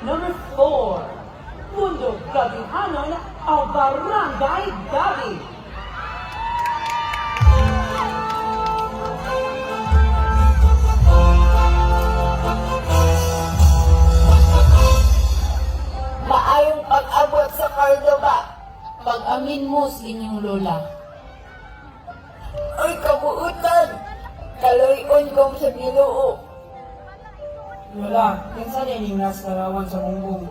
Number 4, Mundo Gabihanon, ang Barangay Gabi. Maayong pag-abot sa Cordova. Pag-amin mo sa inyong lola. Ay kabuutan, kaloyon ko sa Ginoo. Lola, kinsa din yung nasa larawan sa bumbong?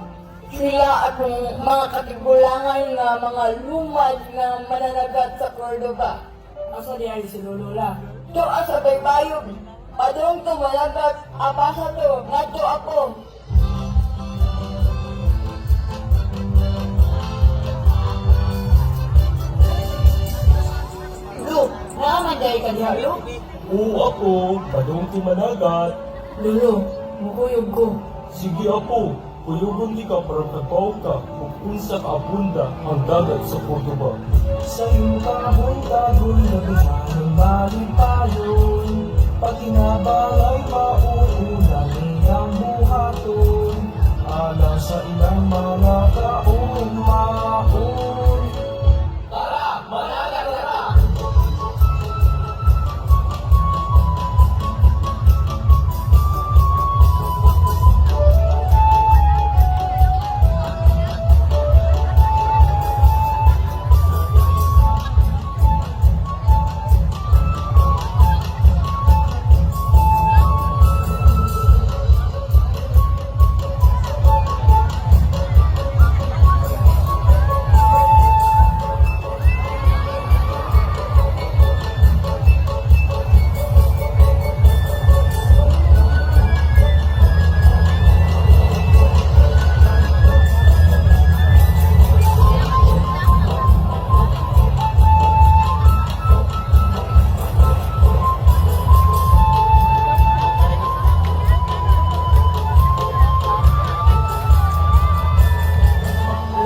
Sila akong mga katigulangan nga mga lumad nga mananagat sa Cordova. Asa di ay si Lola? Doa sa baybayon, padung to malagat, apasa to, nato ako. Lo, naaman dahil ka diha, Lo? Oo ako, padong tumanagat. Lolo, mukuyog ko. Sige ako, kuyugon di ka para kataw ka kung unsa ka abunda ang dagat sa Cordova. Sa iyong kahon-kahon na bisanang balipayon, pag kinabang ay mauulan niyang buhaton, ala sa ilang mga kaon-maon.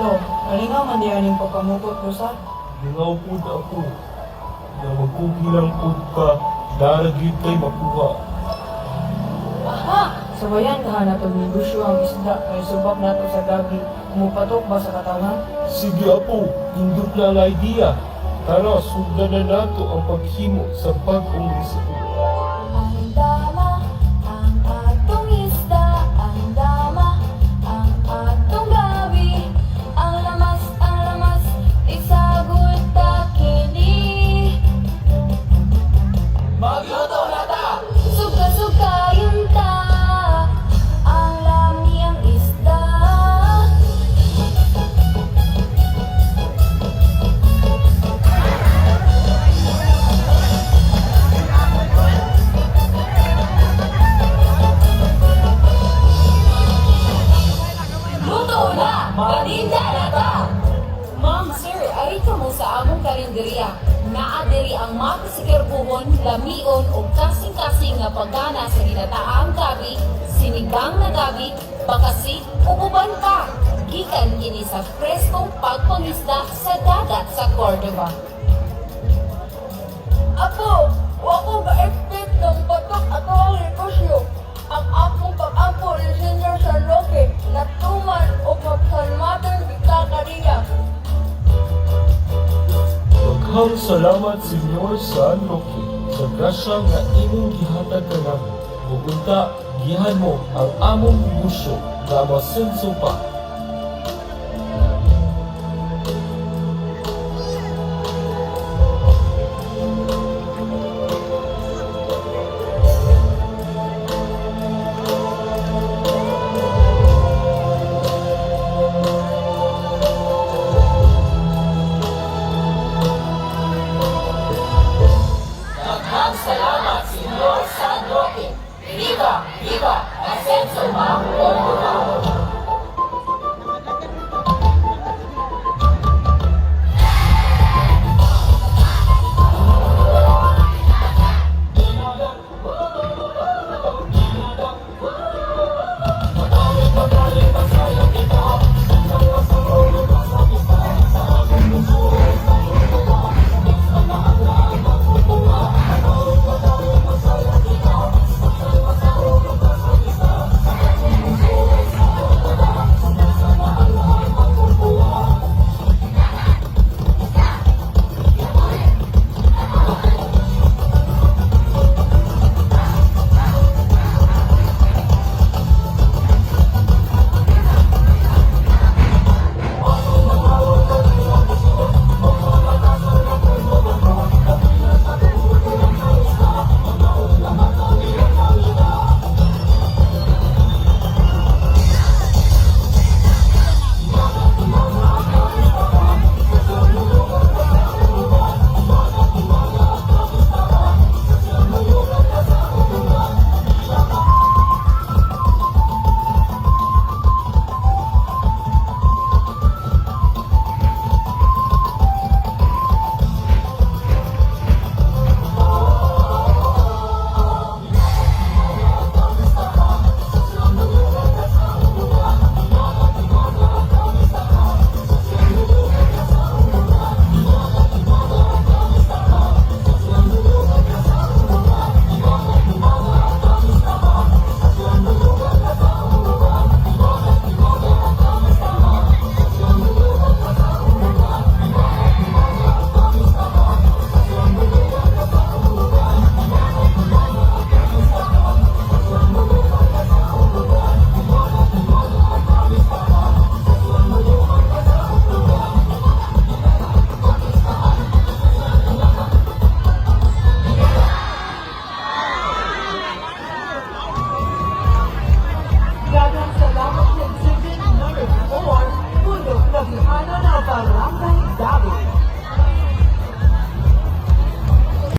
Lo, kalinga man diyan yung papamukot ko sa? Lingaw po ako, na magkukilang po ka, daragit kay makuha. Aha! Sabayan ka na itong negosyo ang isda kay subak na ito sa gabi. Umupatok ba sa katawan? Sige ako, indot na ang idea. Tara, sundan na nato ang paghimo sa bagong resepto. Ang dama, ang atong isda, ang dama, ang atong gabi, ang lamas, isagol ta kini. Magluto na ta! Suka-suka yun ta, ang lami ang isda. Luto na! Paninda na ta! Ma'am, sir, ari ka mo sa among karinderya. Naadiri ang mapasikerbuhon, lamion o kasing-kasing nga pagana sa ginataang gabi, sinigang na gabi, bakasi o uban pa. Gikan kini sa preskong pagpangisda sa dagat sa Cordova. Apo, wako ga-expect ng batok ato ang negosyo. Ang akong pag-ampo ni Senior San Roque, natuman o magsalmatan kita kaniya. Daghang salamat, Senyor San Roque, sa grasya nga imong gihatag ka namin. Pupunta, gihan mo ang among negosyo na masenso pa